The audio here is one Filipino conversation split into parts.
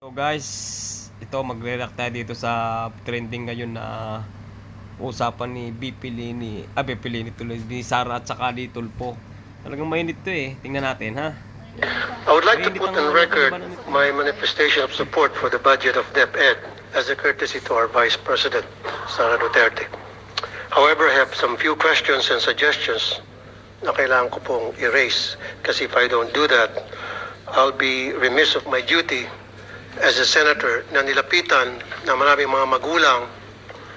So guys, ito magre-react tayo dito sa trending ngayon na usapan ni BP Lini, BP Lini tuloy, ni Sara at saka ni Tulpo. Talagang mainit to eh. Tingnan natin ha. I would like to Mainit put ang on record labanan nito. my manifestation of support for the budget of DepEd as a courtesy to our Vice President, Sara Duterte. However, I have some few questions and suggestions na kailangan ko pong erase kasi if I don't do that, I'll be remiss of my duty as a senator na nilapitan na maraming mga magulang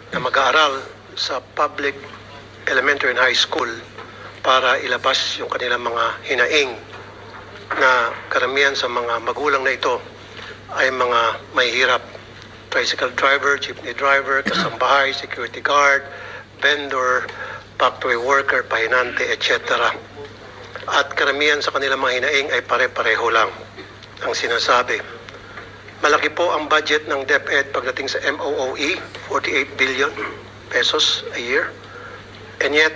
na mag-aaral sa public elementary and high school para ilabas yung kanilang mga hinaing na karamihan sa mga magulang na ito ay mga mahihirap. Tricycle driver, jeepney driver, kasambahay, security guard, vendor, factory worker, pahinante, etc. At karamihan sa kanilang mga hinaing ay pare-pareho lang ang sinasabi. Malaki po ang budget ng DepEd pagdating sa MOOE, 48 billion pesos a year. And yet,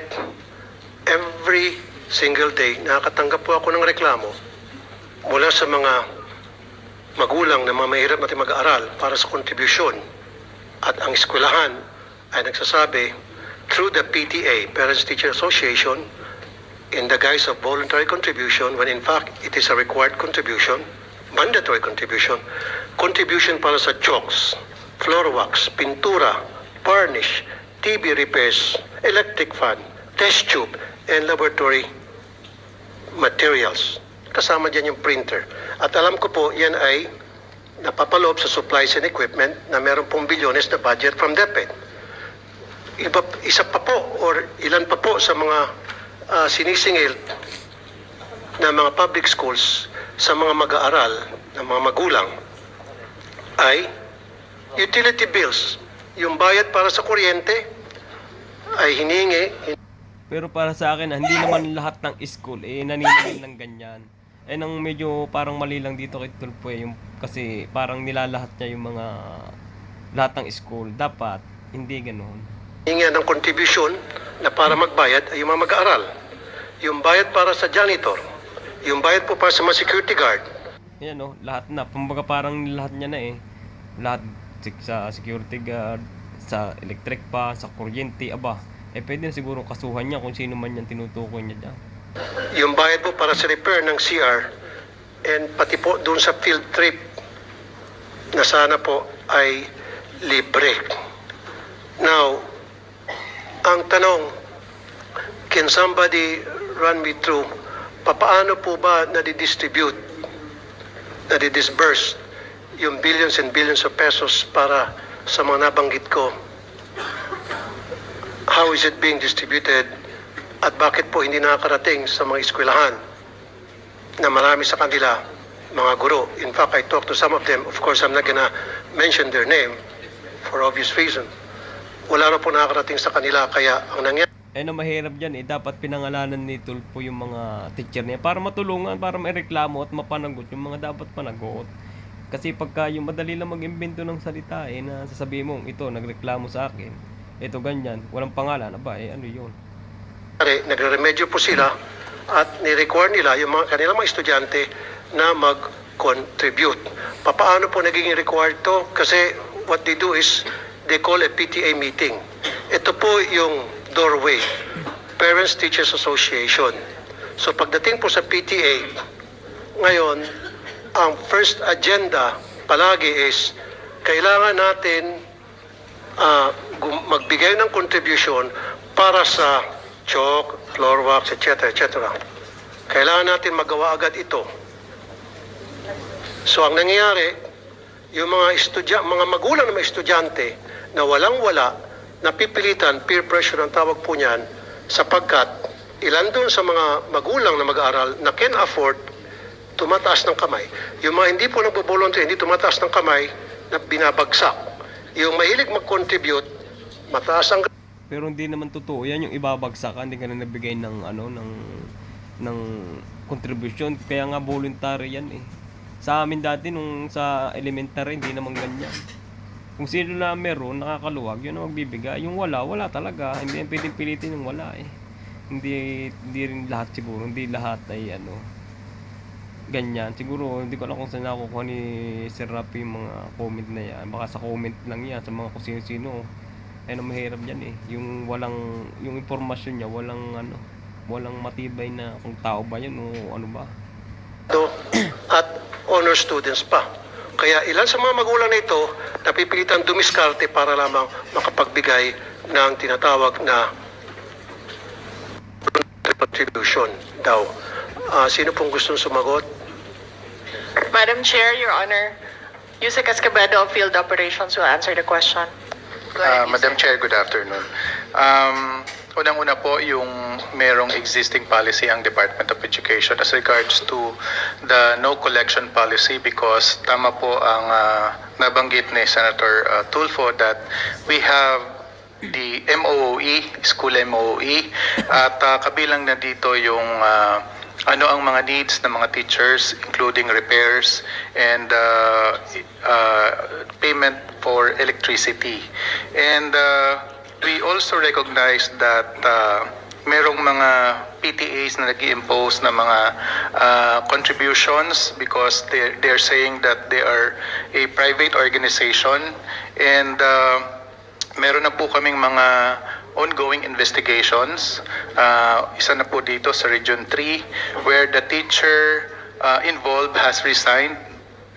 every single day, nakakatanggap po ako ng reklamo mula sa mga magulang na mga mahirap natin mag-aaral para sa kontribusyon. At ang eskwelahan ay nagsasabi, through the PTA, Parents Teacher Association, in the guise of voluntary contribution, when in fact it is a required contribution, mandatory contribution para sa chalks, floor wax, pintura, varnish, TV repairs, electric fan, test tube, and laboratory materials. Kasama dyan yung printer. At alam ko po, yan ay napapaloob sa supplies and equipment na meron pong bilyones na budget from DepEd. Isa pa po, or ilan pa po sa mga sinisingil na mga public schools sa mga mag-aaral ng mga magulang ay utility bills. Yung bayad para sa kuryente ay hiningi. Pero para sa akin, hindi naman lahat ng school naniningil ng ganyan. Nang medyo parang mali lang dito kay Tulpo yung kasi parang nilalahat niya yung mga lahat ng school. Dapat hindi ganoon. Hiningi ng contribution na para magbayad ay yung mga mag-aaral. Yung bayad para sa janitor, yung bayad po para sa mga security guard. Yan lahat na. Kumbaga parang lahat niya na eh. Lahat sa security guard, sa electric pa, sa kuryente, aba. Pwede na siguro kasuhan niya kung sino man yung tinutukoy niya dyan. Yung bayad po para sa repair ng CR and pati po dun sa field trip na sana po ay libre. Now, ang tanong, can somebody run me through papaano po ba nadi-distribute, nadi-disburse yung billions and billions of pesos para sa mga nabanggit ko? How is it being distributed? At bakit po hindi nakakarating sa mga eskwelahan na marami sa kanila mga guro? In fact, I talked to some of them. Of course, I'm not gonna mention their name for obvious reason. Wala na po nakakarating sa kanila. Kaya ang nangyari, Na mahirap dyan dapat pinangalanan ni Tulpo yung mga teacher niya para matulungan, para maireklamo at mapanagot yung mga dapat panagot. Kasi pagka yung madali lang mag-imbento ng salita na sasabihin mo, ito nagreklamo sa akin, ito ganyan, walang pangalan, aba ano yun? nagre-remedyo po sila at ni-require nila yung mga kanilang mga estudyante na mag-contribute. Paano po naging required to? Kasi what they do is they call a PTA meeting. Ito po yung doorway, Parents Teachers Association. So pagdating po sa PTA, ngayon, ang first agenda palagi is kailangan natin magbigay ng contribution para sa chalk, floor wax, etc. etc. Kailangan natin magawa agad ito. So ang nangyayari, yung mga magulang ng mga estudyante na walang-wala, napipilitan, peer pressure ang tawag po niyan, sapagkat ilan doon sa mga magulang na mag-aaral na can afford, tumataas ng kamay. Yung mga hindi po nagbo-volunteer, hindi tumataas ng kamay, na binabagsak. Yung mahilig mag-contribute, mataas ang... Pero hindi naman totoo yan yung ibabagsak, hindi ka na nabigay ng ng contribution, kaya nga voluntary yan Sa amin dati nung sa elementary hindi naman ganyan. Kung sino na meron nakakaluwag, yun ang magbibigay. Yung wala talaga. Hindi yan pwedeng pilitin yung wala Hindi rin lahat siguro, hindi lahat ay ganyan. Siguro hindi ko alam kung saan nakukuha ni Sir Rafi yung mga comment na yan. Baka sa comment lang yan sa mga kung sino-sino. Ayun ang mahirap dyan eh. Yung impormasyon niya, walang matibay na kung tao ba yun o ano ba. At honor students pa. Kaya ilan sa mga magulang na ito napipilitan dumiskarte para lamang makapagbigay ng tinatawag na contribution daw. Sino pong gustong sumagot? Madam Chair, Your Honor, Yusek Escobedo of Field Operations will answer the question. Go ahead, Madam Yusek. Chair, good afternoon. Unang-una po yung merong existing policy ang Department of Education as regards to the no collection policy because tama po ang nabanggit ni Senator Tulfo that we have the MOOE, school MOOE, at kabilang na dito yung ano ang mga needs ng mga teachers including repairs and payment for electricity. And we also recognize that merong mga PTAs na nag-i-impose na mga contributions because they're saying that they are a private organization and meron na po kaming mga ongoing investigations. Isa na po dito sa Region 3 where the teacher involved has resigned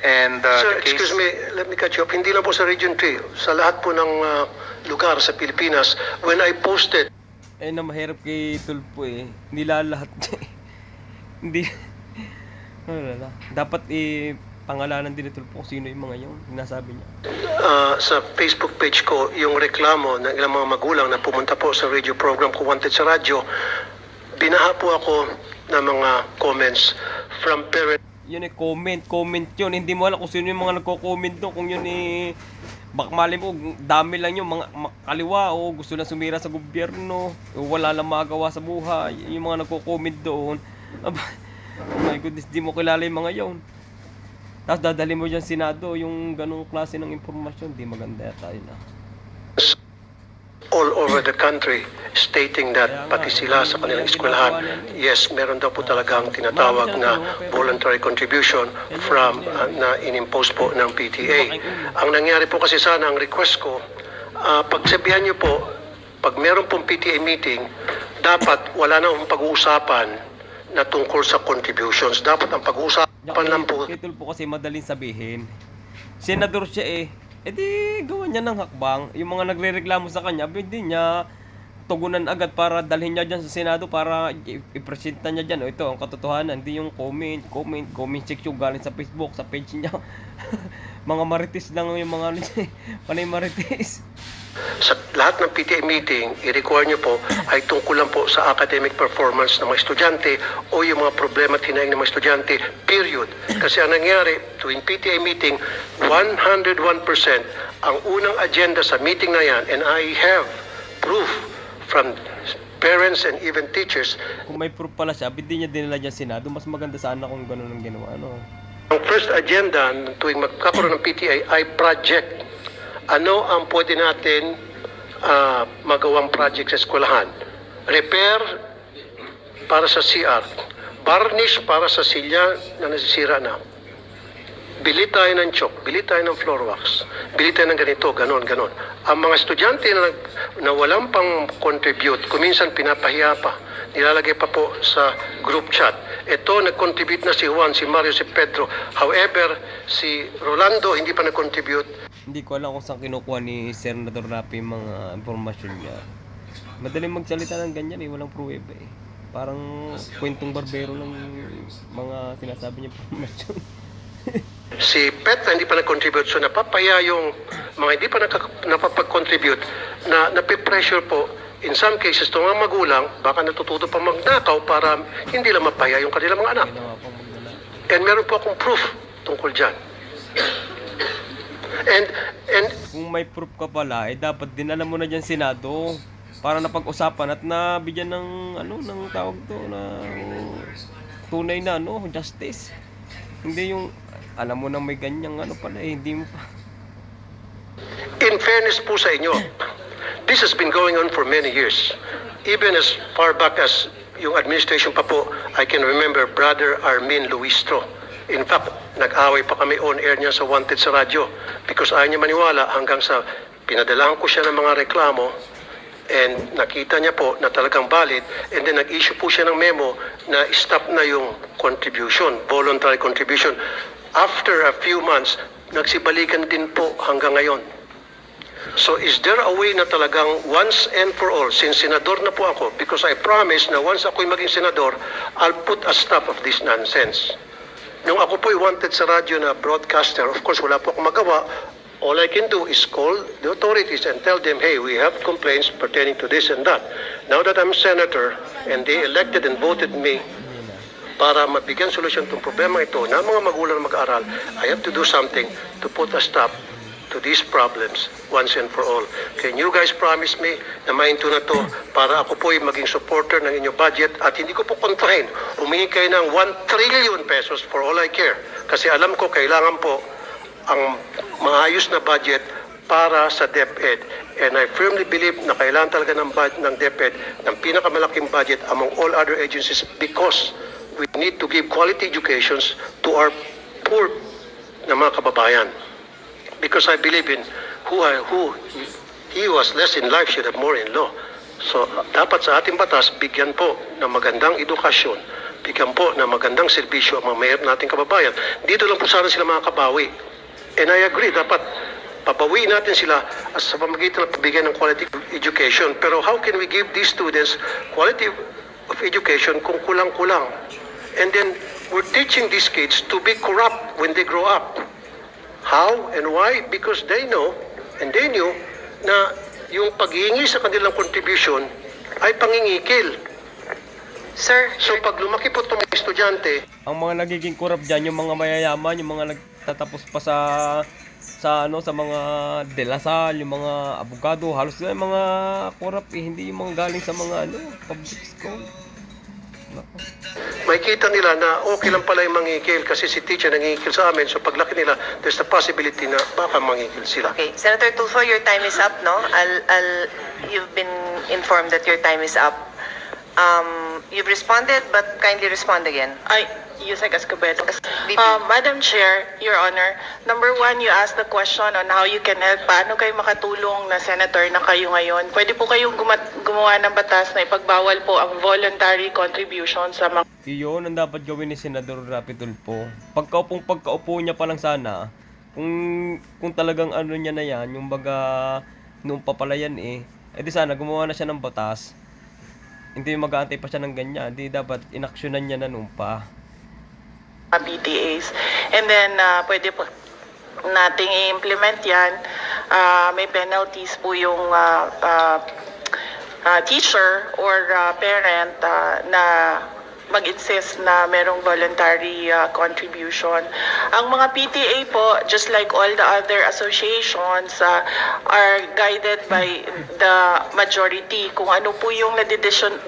and Sir, the case... excuse me, let me cut you off. Hindi lang po sa Region 3, sa lahat po ng lugar sa Pilipinas, when I posted Eh na mahirap kay Tulpo eh. Hindi lahat eh. Hindi. Wala. Dapat pangalanan din ni Tulpo kung sino yung mga yun. Sinasabi niya. sa Facebook page ko yung reklamo ng ilang mga magulang na pumunta po sa radio program ko Wanted sa radyo, binaha po ako ng mga comments from parents. Yun eh, comment yun. Hindi mo alam kung sino yung mga nagko-comment doon. Kung yun eh, bak mali mo, dami lang yung mga kaliwa o gusto na sumira sa gobyerno o wala lang magawa sa buhay. Yung mga nagko-comment doon. Aba, oh my goodness, di mo kilala yung mga yun. Tapos dadali mo dyan Senado, yung ganong klase ng impormasyon, di maganda yata yun ah. All over the country stating that pati sila sa kanilang eskwelahan, yes, meron daw po talagang tinatawag na voluntary contribution from na inimpose po ng PTA. Ang nangyari po kasi sana, ang request ko, pagsabihan niyo po, pag meron pong PTA meeting, dapat wala na akong pag-uusapan na tungkol sa contributions. Dapat ang pag-uusapan lang po. Ito po kasi madaling sabihin. Senador siya eh. E di gawa niya ng hakbang. Yung mga nagrereklamo sa kanya, pwede niya tugunan agad para dalhin niya dyan sa Senado para i-presenta niya dyan. O ito ang katotohanan. Hindi yung comment section galing sa Facebook, sa page niya. Mga marites lang yung mga panay marites. Sa lahat ng PTA meeting, i-require nyo po ay tungkol lang po sa academic performance ng mga estudyante o yung mga problema at hinaing ng mga estudyante, period. Kasi ang nangyari tuwing PTA meeting, 101% ang unang agenda sa meeting na yan, and I have proof from parents and even teachers. Kung may proof pala siya, hindi niya dinala dyan Senado. Mas maganda sana kung gano'n ang ginawa. Ano? Ang first agenda tuwing magkakaroon ng PTA ay project. Ano ang pwede natin magawang project sa eskwelahan? Repair para sa CR. Varnish para sa silya na nasisira na. Bili tayo ng chalk, bili tayo ng floor wax, bili tayo ng ganito, ganon. Ang mga estudyante na walang pang contribute, kuminsan pinapahiya pa, nilalagay pa po sa group chat. Ito, nag-contribute na si Juan, si Mario, si Pedro. However, si Rolando hindi pa nag-contribute. Hindi ko alam kung saan kinukuha ni Senator Rapi yung mga impormasyon niya. Madaling magsalita ng ganyan eh, walang pruweba eh. Parang kwentong barbero ng mga sinasabi niya impormasyon. Si Petra hindi pa nag-contribute, so napapaya yung mga hindi pa napapag-contribute na napipressure po. In some cases, itong mga magulang, baka natututo pa magnakaw para hindi lang mapaya yung kanilang mga anak. Ginawa pang magnala. And meron po akong proof tungkol dyan. And Kung may proof ka pala, eh dapat dinala mo na dyan Senado para napag-usapan at nabigyan ng ng tawag to na tunay na justice. Hindi yung alam mo na may ganyang pala eh, hindi mo pa. in fairness po sa inyo, this has been going on for many years. Even as far back as yung administration pa po, I can remember Brother Armin Luistro In fact, nag-away pa kami on air niya sa Wanted sa radyo because ayaw niya maniwala hanggang sa pinadalahan ko siya ng mga reklamo and nakita niya po na talagang valid and then nag-issue po siya ng memo na stop na yung contribution, voluntary contribution. After a few months, nagsibalikan din po hanggang ngayon. So is there a way na talagang once and for all, since senador na po ako, because I promise na once ako'y maging senador, I'll put a stop of this nonsense. Nung ako po'y wanted sa radyo na broadcaster, of course wala po akong magawa. All I can do is call the authorities and tell them, hey, we have complaints pertaining to this and that. Now that I'm senator and they elected and voted me para mabigyan solusyon itong problema ito na mga magulang mag-aral, I have to do something to put a stop to these problems once and for all. Can you guys promise me na mainto na to para ako po'y maging supporter ng inyong budget at hindi ko po kontrahin. Humingi kayo ng 1 trillion pesos for all I care. Kasi alam ko kailangan po ang maayos na budget para sa DepEd. And I firmly believe na kailangan talaga ng DepEd ng pinakamalaking budget among all other agencies because we need to give quality educations to our poor na mga kababayan. Because I believe in who he was less in life should have more in law. So dapat sa ating batas, bigyan po ng magandang edukasyon, bigyan po ng magandang serbisyo ang mga mayroon nating kababayan. Dito lang po sana sila makakabawi. And I agree, dapat pabawiin natin sila sa pamamagitan ng pagbigay ng quality education. Pero how can we give these students quality of education kung kulang-kulang? And then we're teaching these kids to be corrupt when they grow up. How and why? Because they know and they knew na yung paghihingi sa kanilang contribution ay pangingikil. Sir, So pag lumaki po itong mga estudyante, Ang mga nagiging corrupt diyan, yung mga mayayaman, yung mga nagtatapos pa sa mga De La Salle, yung mga abogado, halos yung mga corrupt hindi yung mga galing sa mga public school. Nako. makikita nila na okay lang pala yung mangikil kasi si teacher nangikil sa amin. So paglaki nila, there's the possibility na baka mangikil sila. Okay, Senator Tulfo, your time is up, no? You've been informed that your time is up. You've responded, but kindly respond again. Yusek Escobedo. VP. Madam Chair, Your Honor, number one, you asked the question on how you can help. Paano kayo makatulong na senator na kayo ngayon? Pwede po kayong gumawa ng batas na ipagbawal po ang voluntary contribution sa mga Iyon ang dapat gawin ni Senador Rapi Tulfo. Pagkaupo niya pa lang sana, kung talagang ano niya na yan, yung baga noong papalayan edi sana gumawa na siya ng batas. Hindi mag-aantay pa siya ng ganyan. Hindi dapat inaksyonan niya na noon pa. BTAs. And then, pwede po nating i-implement yan. May penalties po yung teacher or parent na mag-insist na merong voluntary contribution. Ang mga PTA po, just like all the other associations, are guided by the majority. Kung ano po yung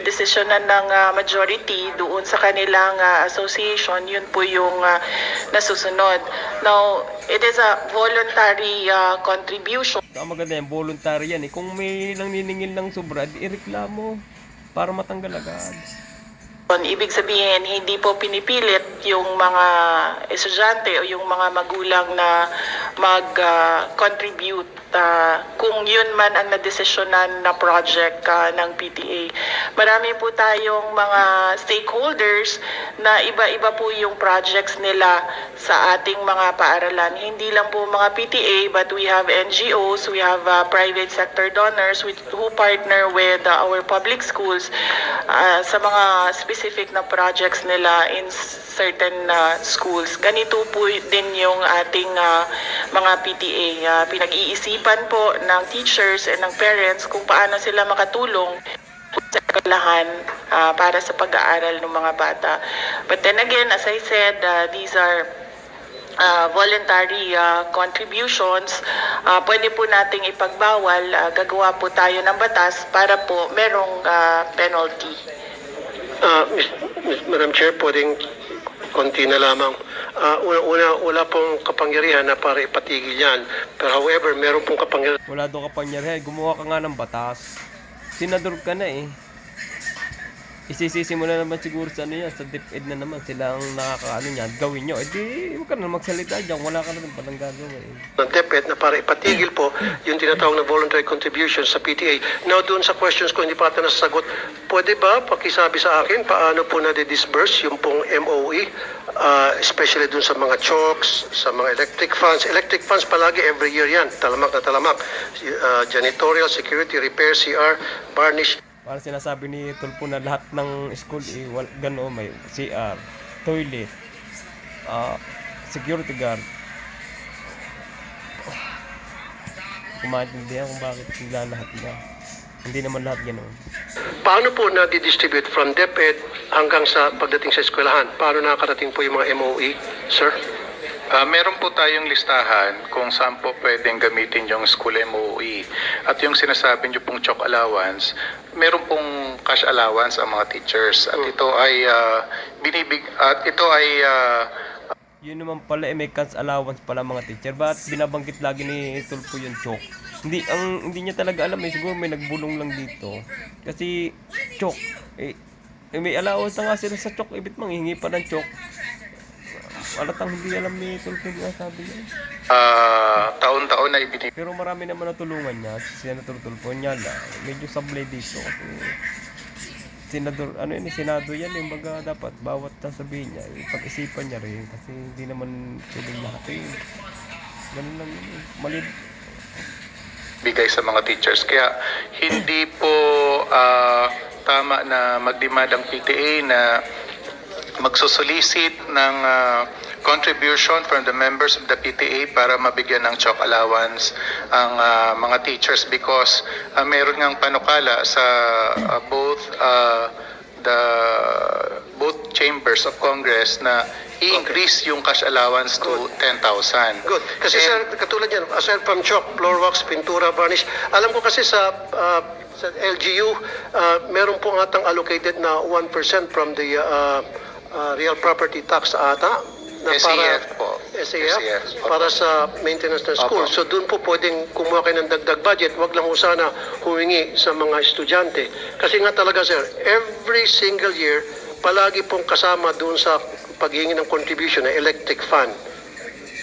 desisyonan ng majority doon sa kanilang association, yun po yung nasusunod. Now, it is a voluntary contribution. Ang maganda yan, voluntary yan. Kung may nanginingil ng sobra, ireklamo para matanggal agad. Ibig sabihin, hindi po pinipilit yung mga estudyante o yung mga magulang na mag-contribute kung yun man ang nadesisyonan na project ng PTA. Marami po tayong mga stakeholders na iba-iba po yung projects nila sa ating mga paaralan. Hindi lang po mga PTA, but we have NGOs, we have private sector donors who partner with our public schools sa mga specific na projects nila in certain schools. Ganito po din yung ating mga PTA. Pinag-iisipan po ng teachers and ng parents kung paano sila makatulong sa eskwelahan para sa pag-aaral ng mga bata. But then again, as I said, these are voluntary contributions. Pwede po nating ipagbawal. Gagawa po tayo ng batas para po merong penalty. Madam Chair, pwedeng konti na lamang. Wala pong kapangyarihan na para ipatigil yan. Pero however, meron pong kapangyarihan. Wala daw kapangyarihan. Gumawa ka nga ng batas. Senador ka na Isisisi mo na naman siguro sa ano yan, sa DepEd na naman, sila ang nakakaano niyan, gawin nyo. Eh di, huwag ka na magsalita dyan, wala ka na rin palang gagawin. ng DepEd na para ipatigil po yung tinatawag na voluntary contribution sa PTA. Now, doon sa questions ko, hindi pa ata nasasagot. Pwede ba pakisabi sa akin paano po na-disburse yung pong MOE, especially doon sa mga chokes, sa mga electric funds. Electric funds palagi every year yan, talamak na talamak. Janitorial, security, repair, CR, varnish. Para sinasabi ni Tulpo na lahat ng school, gano'n, may CR, toilet, security guard. Kumaintindihan kung bakit sila lahat na. Hindi naman lahat gano'n. Paano po na-distribute from DepEd hanggang sa pagdating sa eskwelahan? Paano nakakarating po yung mga MOE, sir? Meron po tayong listahan kung saan po pwedeng gamitin yung school MOE. At yung sinasabi niyo pong chalk allowance, meron pong cash allowance ang mga teachers. At ito ay Yun naman pala, may cash allowance pala mga teacher. Ba't binabanggit lagi ni Tulpo yung chok? Hindi niya talaga alam, siguro may nagbulong lang dito. Kasi chok, may allowance na nga sila sa chok, ibit mang hingi pa ng chok. Alatang hindi alam ni Tulpo yung sabi niya. taon-taon na ibinibigay. Pero marami naman natulungan niya, si Senator Tulfo niya lang. Medyo sablay dito kasi senado yan, yung baga dapat bawat sasabihin niya, pag-isipan niya rin kasi hindi naman pwedeng lahat ganun lang yun, mali. Bigay sa mga teachers. Kaya hindi po tama na magdemand ang PTA na magsusolicit ng contribution from the members of the PTA para mabigyan ng chalk allowance ang mga teachers because meron ngang panukala sa both chambers of Congress na i-increase yung cash allowance to 10,000. Good. Kasi sir, katulad yan, aside from chalk, floor wax, pintura, varnish, alam ko kasi sa LGU, meron pong atang allocated na 1% from the real property tax ata. Na SAF po. SAF, para sa maintenance ng school. Opo. So doon po pwedeng kumuha kayo ng dagdag budget. Wag lang po sana humingi sa mga estudyante. Kasi nga talaga sir, every single year, palagi pong kasama doon sa paghingi ng contribution ng electric fund.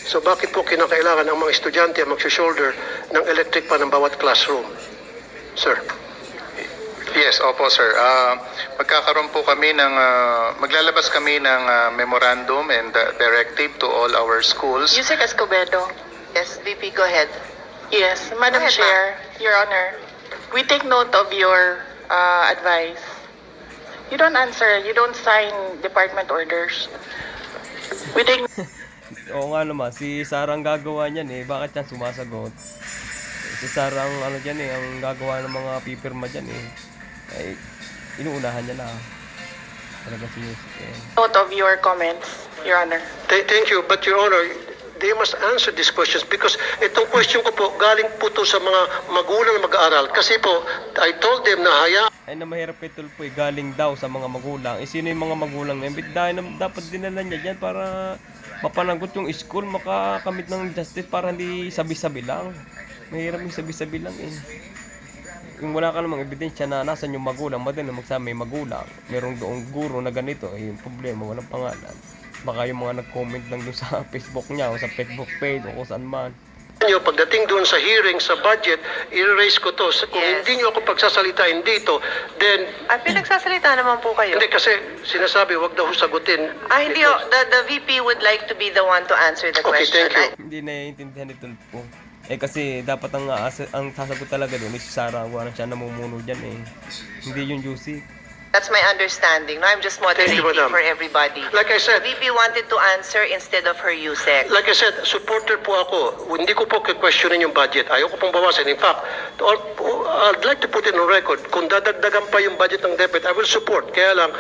So bakit po kinakailangan ang mga estudyante mag-shoulder ng electric fund ng bawat classroom? Sir. Yes, opo sir. Magkakaroon po kami ng, maglalabas kami ng memorandum and directive to all our schools. Yusek Escobedo. Yes, VP, go ahead. Yes, Madam Go ahead, Chair, Your Honor, we take note of your advice. You don't answer, you don't sign department orders. We take Oo nga naman, si Sarah ang gagawa niyan bakit yan sumasagot? Si Sarah ang dyan ang gagawa ng mga pipirma dyan ay inuunahan niya na talaga si Yusek note of your comments, Your Honor. Thank you, but Your Honor, they must answer these questions because itong question ko po, galing po to sa mga magulang na mag-aaral. Kasi po, I told them na ay na mahirap kay Tulfo galing daw sa mga magulang. Sino yung mga magulang na dapat dinala niya dyan para mapanagot yung school, makakamit ng justice para hindi sabi-sabi lang. Mahirap yung sabi-sabi lang Yung wala ka namang ebidensya na nasan yung magulang, madali magsabi may magulang. Merong doong guro na ganito, yung problema, walang pangalan. Baka yung mga nag-comment lang doon sa Facebook niya o sa Facebook page o kung saan man. pagdating doon sa hearing sa budget, i-raise ko to. Kung Yes. hindi nyo ako pagsasalitain dito, then, At pinagsasalita naman po kayo. hindi kasi sinasabi, wag daw sagutin. Hindi Because- the VP would like to be the one to answer the Okay, question. thank you. Hindi naiintindihan ni Tulfo. Kasi dapat ang sasagot talaga doon is si Sarah. Wala siya namumuno dyan Hindi yung Yusek. That's my understanding. No, I'm just moderating Thank you, madam. for everybody. Like I said, The VP wanted to answer instead of her USEC. Like I said, supporter po ako. Hindi ko po questionin yung budget. Ayaw ko pong bawasan. In fact, I'd like to put it on record. Kung dadagdagan pa yung budget ng DepEd, I will support. Kaya lang,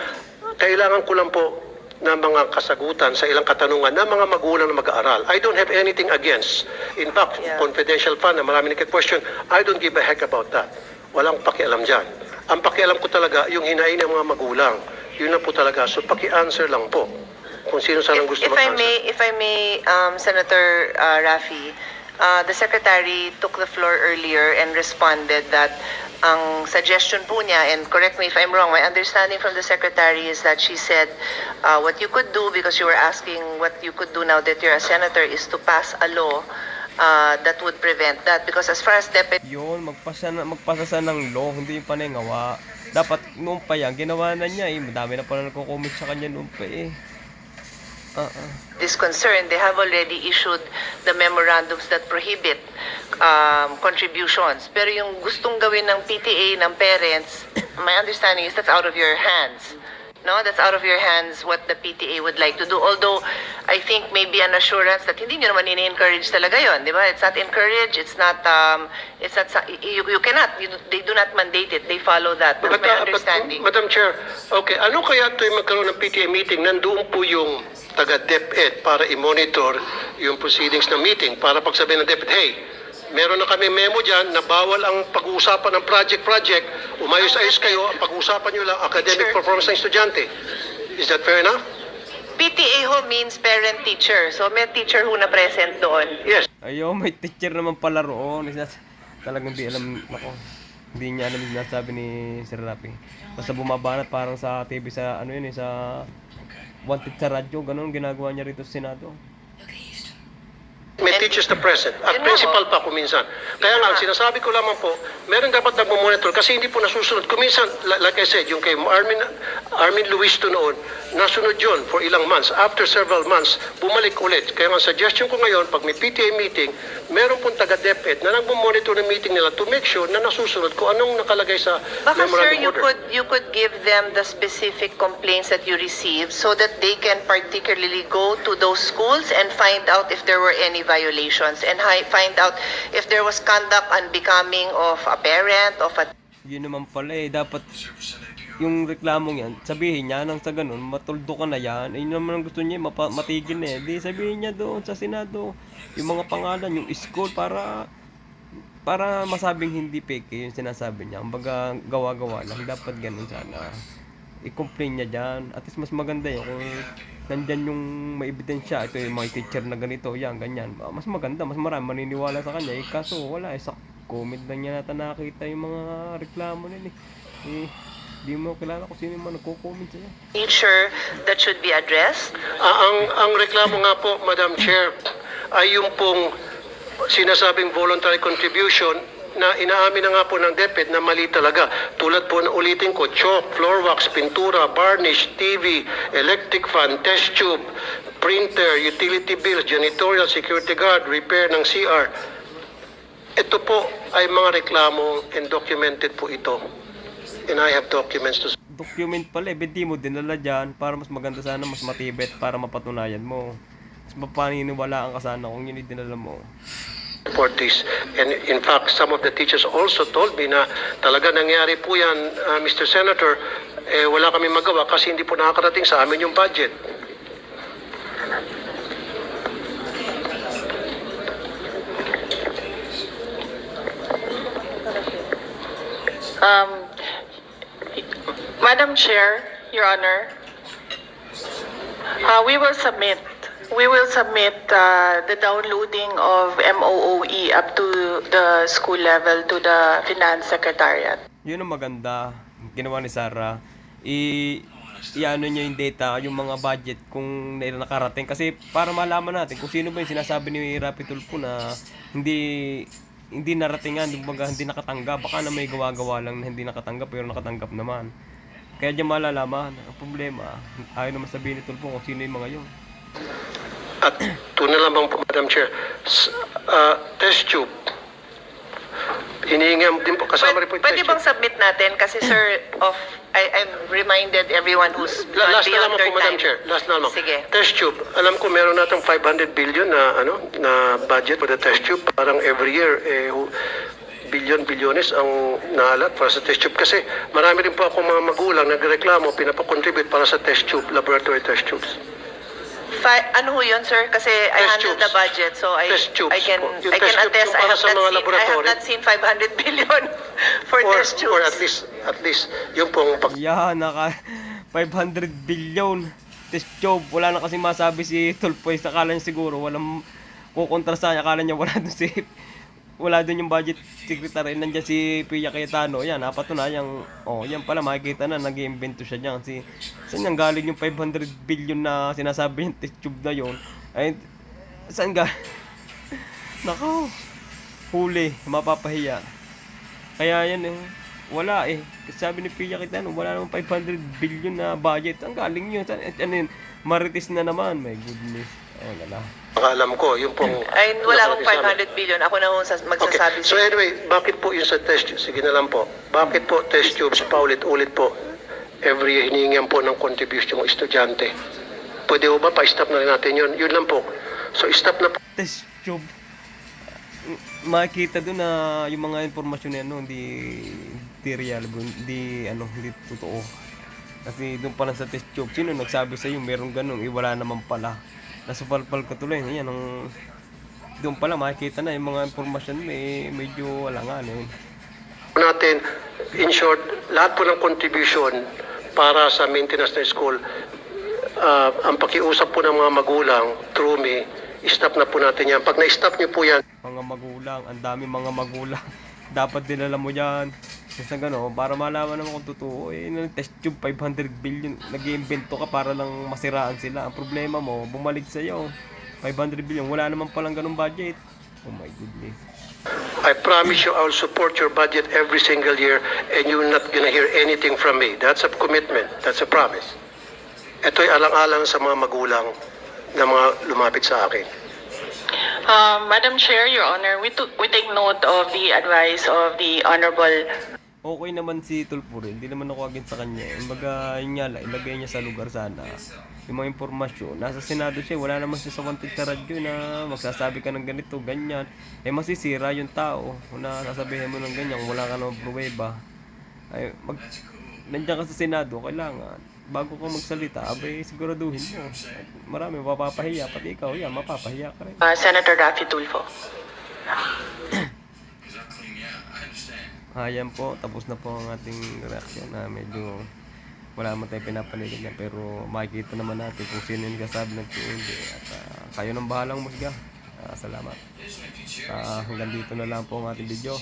kailangan ko lang po na mga kasagutan sa ilang katanungan ng mga magulang na mag-aaral. I don't have anything against. In fact, Yeah. confidential fund na marami nagka-question, I don't give a heck about that. Walang pakialam dyan. Ang pakialam ko talaga, yung hinain ng mga magulang. Yun na po talaga. So, paki-answer lang po. Kung sino sanang gusto If I mag-answer. may, Senator Rafi, the Secretary took the floor earlier and responded that ang suggestion po niya, and correct me if I'm wrong, my understanding from the Secretary is that she said what you could do, because you were asking what you could do now that you're a senator, is to pass a law that would prevent that. Because as far as DepEd Yun, magpasa siya ng law, hindi yung panengawa. Dapat noon pa yan, ginawa na niya eh. Madami na pala nagko-comment sa kanya noon pa eh. is concerned, they have already issued the memorandums that prohibit contributions. Pero yung gustong gawin ng PTA, ng parents, my understanding is that's out of your hands. No, that's out of your hands what the PTA would like to do. Although, I think maybe an assurance that hindi nyo naman ini-encourage talaga yon, di ba? It's not encouraged, you cannot, they do not mandate it, they follow that. That's my understanding. Madam Chair, okay, ano kaya tuwing magkaroon ng PTA meeting, nandoon po yung taga DepEd para i-monitor yung proceedings ng meeting, para pagsabihin ng DepEd, hey, meron na kami memo dyan na bawal ang pag-uusapan ng project, umayos-ayos kayo, ang pag-uusapan nyo lang academic Sure. performance ng estudyante. Is that fair enough? PTA ho means parent-teacher. So may teacher ho na present doon. Yes. Ayo, may teacher naman pala roon. Talagang di alam, ako. Hindi niya alam yung sinasabi ni Sir Rapi. Basta bumabanat parang sa TV sa ano yun eh, sa wanted sa radyo, ganun ginagawa niya rito sa Senado. May teachers na present. At Yun nga principal pa kuminsan. Kaya nga, sinasabi ko lamang po, meron dapat nagmamonitor kasi hindi po nasusunod. Kuminsan, like I said, yung kay Armin Luisto noon, nasunod yun for ilang months. After several months, bumalik ulit. Kaya nga, suggestion ko ngayon, pag may PTA meeting, meron pong taga-DepEd na nagmamonitor ng meeting nila to make sure na nasusunod kung anong nakalagay sa Baka sir, memorandum order. you could give them the specific complaints that you received so that they can particularly go to those schools and find out if there were any violations and find out if there was conduct unbecoming of a parent, of a... Yun naman pala eh, dapat yung reklamong yan, sabihin niya nang sa ganun, matuldo ka na yan, yun naman ang gusto niya, matigil na eh. Di sabihin niya doon sa Senado, yung mga pangalan, yung school, para masabing hindi peke yung sinasabi niya. Kumbaga, gawa-gawa lang, dapat ganun sana. I-complain niya dyan. At least mas maganda yun kung nandyan yung may ebidensya. Ito yung mga teacher na ganito, yan, ganyan. Mas maganda, mas marami maniniwala sa kanya. Kaso wala, sa comment lang niya natin nakita yung mga reklamo nila di mo kilala kung sino yung mga nagko-comment sa'yo. Nature that should be addressed. Ang reklamo nga po, Madam Chair, ay yung pong sinasabing voluntary contribution na inaamin na nga po ng DepEd na mali talaga. Tulad po na ulitin ko, chalk, floor wax, pintura, varnish, TV, electric fan, test tube, printer, utility bills, janitorial, security guard, repair ng CR. Ito po ay mga reklamo and documented po ito. And I have documents to... Document pala, di mo dinala dyan para mas maganda sana, mas matibet para mapatunayan mo. Mas mapaniniwalaan ka sana kung yun yung dinala mo. Support this. And in fact, some of the teachers also told me na talaga nangyari po yan, Mr. Senator, wala kami magawa kasi hindi po nakakarating sa amin yung budget. Madam Chair, Your Honor, we will submit the downloading of MOOE up to the school level to the Finance Secretariat. Yun ang maganda, ginawa ni Sarah. I-ano niya yung data, yung mga budget kung nakarating. Kasi para malaman natin kung sino ba yung sinasabi ni Rapi Tulfo na hindi naratingan, hindi nakatanggap. Baka na may gawa-gawa lang na hindi nakatanggap pero nakatanggap naman. Kaya diyan malalaman. Ang problema, ayaw naman sabihin ni Tulfo kung sino yung mga yun. At ito na lamang po, Madam Chair, test tube. Hinihingi din po, kasama rin po yung Pwede test bang tube. submit natin? Kasi sir, I've reminded everyone who's Last na beyond lamang their po, Madam time. Chair. Last na lamang. Sige. Test tube. Alam ko meron natong 500 billion na budget for the test tube. Parang every year, bilyones ang naalat para sa test tube. Kasi marami rin po ako mga magulang nagreklamo, pinapakontribute para sa test tube, laboratory test tubes. Ano ho yun, sir? Kasi I Test handle tubes. the budget, so Test tubes I can po. Yung I test can tubes attest. yung para sa mga I have laboratory. not seen 500 billion for test tubes. Or at least yung pong Yan, 500 billion test tube. Wala na kasi masabi si Tulfo. Sakala niya siguro, kukontra sa kanya, akala niya wala dun yung budget secretary, nandiyan si Pia Cayetano, yan, napatunayan, yan pala, makikita na, nag-iimbento siya dyan, saan niyang galing yung 500 billion na sinasabi yung test tube na yun, ay, saan nako, huli, mapapahiya, kaya yan wala kasi sabi ni Pia Cayetano, wala namang 500 billion na budget, ang galing yun, ano yun, marites na naman, my goodness, wala. Alam ko, yung pong... Ay, wala akong 500 billion. Ako na magsasabi Okay. So sa anyway, bakit po yung sa test tube? Sige na lang po. Bakit po test tubes paulit-ulit po every year hiningan po ng contribution ng estudyante? Pwede po ba pa-stop na rin natin yun? Yun lang po. So stop na po. Test tube, makikita doon na yung mga impormasyon na yan, hindi real, hindi totoo. Kasi doon pa lang sa test tube, sino nagsabi sa iyo meron ganun, wala naman pala. Nasupalpal ka tuloy, yan doon pa lang makikita na yung mga impormasyon medyo wala nga Natin, in short, lahat po ng contribution para sa maintenance ng school, ang pakiusap po ng mga magulang through me, stop na po natin yan. Pag na-stop niyo po yan, mga magulang, ang dami mga magulang. Dapat dinala mo yan. Kasi gano'n, para malaman naman kung totoo, test tube 500 billion, nag-iimbento ka para lang masiraan sila. Ang problema mo, bumalik sa'yo, 500 billion, wala naman palang ganung budget. Oh my goodness. I promise you I'll support your budget every single year and you're not gonna hear anything from me. That's a commitment. That's a promise. Ito'y alang-alang sa mga magulang na mga lumapit sa akin. Madam Chair, Your Honor, we take note of the advice of the Honorable. Okay naman si Tulfo rin, hindi naman ako against sa kanya. Kumbaga, yun nga lang, ilagay niya sa lugar sana. Yung mga impormasyon, nasa Senado siya, wala naman siya sa wanted sa radyo na magsasabi ka ng ganito, ganyan. Masisira yung tao na sasabihin mo ng ganyan, wala ka naman pruweba. Nandiyan ka sa Senado, kailangan, bago ka magsalita, siguraduhin mo. Marami mapapahiya, pati ikaw, mapapahiya ka rin. Senator Raffy Tulfo. Ayan po, tapos na po ang ating reaction na medyo wala naman tayong pinapanilig na, pero makikita naman natin kung sino yung kasabi ng hindi. At kayo nang bahalang musga. Salamat. Hanggang dito na lang po ang ating video.